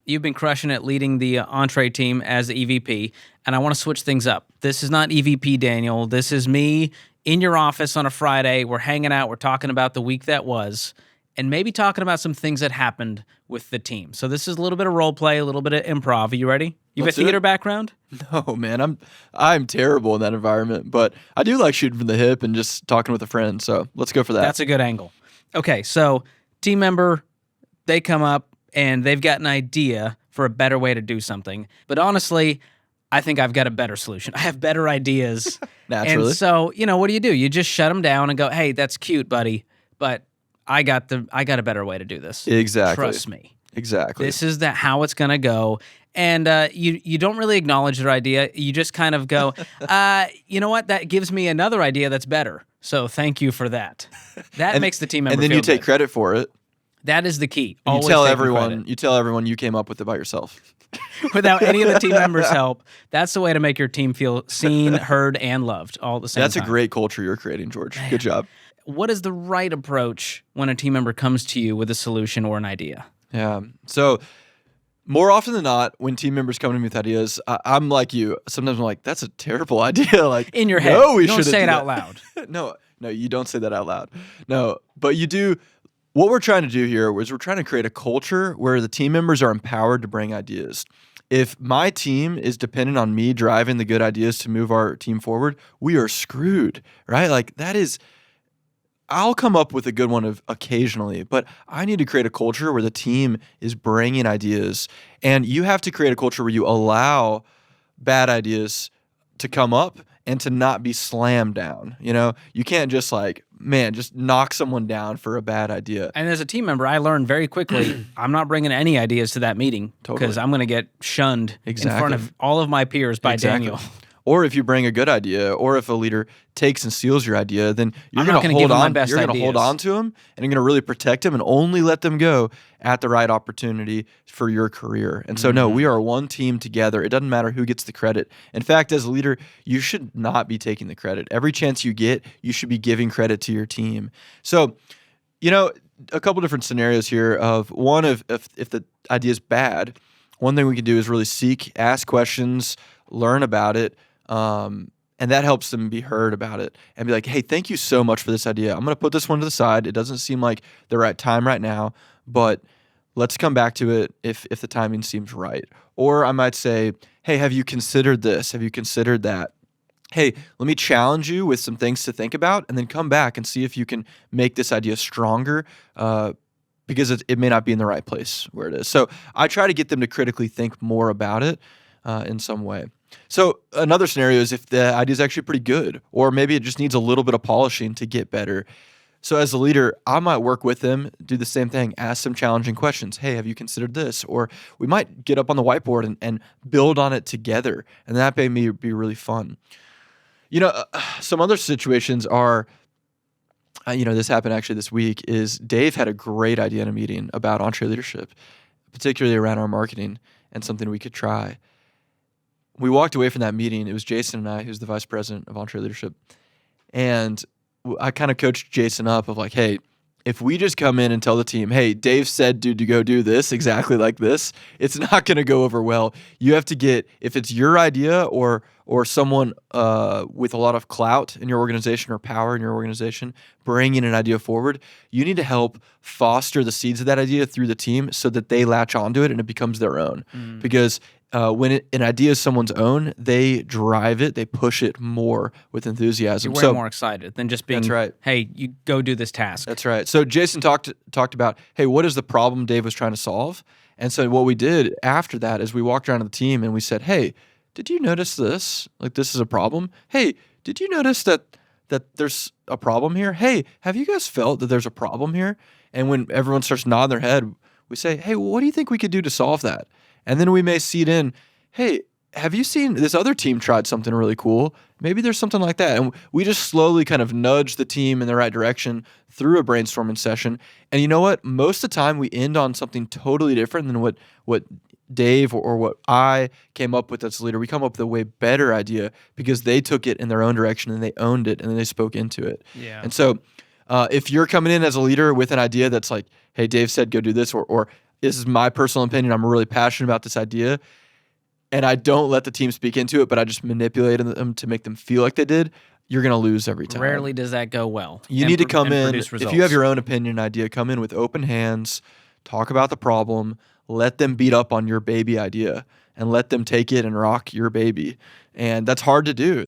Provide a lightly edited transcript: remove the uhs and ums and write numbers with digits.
You've been crushing it leading the Entree team as the EVP, and I want to switch things up. This is not EVP Daniel. This is me in your office on a Friday. We're hanging out. We're talking about the week that was, and maybe talking about some things that happened with the team. So this is a little bit of role play, a little bit of improv. Are you ready? You have a theater background? No, man. I'm terrible in that environment, but I do like shooting from the hip and just talking with a friend. So let's go for that. That's a good angle. Okay, so team member, they come up and they've got an idea for a better way to do something. But honestly, I think I've got a better solution. I have better ideas. Naturally. And so, what do? You just shut them down and go, hey, that's cute, buddy, but I got a better way to do this. Exactly. Trust me. Exactly. This is how it's going to go. And you don't really acknowledge their idea. You just kind of go, you know what? That gives me another idea that's better. So thank you for that. That makes the team member feel And then you take good. credit for it. That is the key. You Always tell taking everyone. credit. You tell everyone you came up with it by yourself. Without any of the team members' help. That's the way to make your team feel seen, heard, and loved all at the same time. That's a great culture you're creating, George. Good job. What is the right approach when a team member comes to you with a solution or an idea? Yeah. So more often than not, when team members come to me with ideas, I'm like you. Sometimes I'm like, that's a terrible idea. Like in your head. No, we you don't shouldn't say do it that. out loud. No, you don't say that out loud. No, but you do. What we're trying to do here is we're trying to create a culture where the team members are empowered to bring ideas. If my team is dependent on me driving the good ideas to move our team forward, we are screwed, right? Like I'll come up with a good one occasionally, but I need to create a culture where the team is bringing ideas. And you have to create a culture where you allow bad ideas to come up and to not be slammed down. You can't just just knock someone down for a bad idea. And as a team member, I learned very quickly, I'm not bringing any ideas to that meeting because I'm going to get shunned in front of all of my peers by Daniel. Or if you bring a good idea, or if a leader takes and steals your idea, then you're going to hold on. You're going to hold on to them, and you're going to really protect them, and only let them go at the right opportunity for your career. And so, no, we are one team together. It doesn't matter who gets the credit. In fact, as a leader, you should not be taking the credit. Every chance you get, you should be giving credit to your team. So, a couple different scenarios here. If the idea is bad, one thing we can do is really ask questions, learn about it. And that helps them be heard about it and be like, hey, thank you so much for this idea. I'm going to put this one to the side. It doesn't seem like the right time right now, but let's come back to it if the timing seems right. Or I might say, hey, have you considered this? Have you considered that? Hey, let me challenge you with some things to think about, and then come back and see if you can make this idea stronger, because it may not be in the right place where it is. So I try to get them to critically think more about it in some way. So another scenario is if the idea is actually pretty good, or maybe it just needs a little bit of polishing to get better. So as a leader, I might work with them, do the same thing, ask some challenging questions. Hey, have you considered this? Or we might get up on the whiteboard and build on it together, and that may be really fun. Some other situations are, this happened actually this week, is Dave had a great idea in a meeting about EntreLeadership, particularly around our marketing and something we could try. We walked away from that meeting. It was Jason and I, who's the vice president of EntreLeadership. And I kind of coached Jason up of like, hey, if we just come in and tell the team, hey, Dave said to go do this exactly like this, it's not going to go over well. You have to get, if it's your idea or someone with a lot of clout in your organization or power in your organization bringing an idea forward, you need to help foster the seeds of that idea through the team so that they latch onto it and it becomes their own. Because when an idea is someone's own, they drive it, they push it more with enthusiasm. You're way more excited than just being, that's right. Hey, you go do this task. That's right. So Jason talked about, hey, what is the problem Dave was trying to solve? And so what we did after that is we walked around to the team and we said, hey, did you notice this? Like, this is a problem? Hey, did you notice that there's a problem here? Hey, have you guys felt that there's a problem here? And when everyone starts nodding their head, we say, hey, what do you think we could do to solve that? And then we may seed in, hey, have you seen this other team tried something really cool? Maybe there's something like that. And we just slowly kind of nudge the team in the right direction through a brainstorming session. And you know what? Most of the time we end on something totally different than what Dave or what I came up with as a leader. We come up with a way better idea because they took it in their own direction and they owned it and then they spoke into it. Yeah. And so if you're coming in as a leader with an idea that's like, hey, Dave said go do this, or this is my personal opinion. I'm really passionate about this idea. And I don't let the team speak into it, but I just manipulated them to make them feel like they did, you're going to lose every time. Rarely does that go well. You need to come in, if you have your own opinion idea, come in with open hands, talk about the problem, let them beat up on your baby idea, and let them take it and rock your baby. And that's hard to do.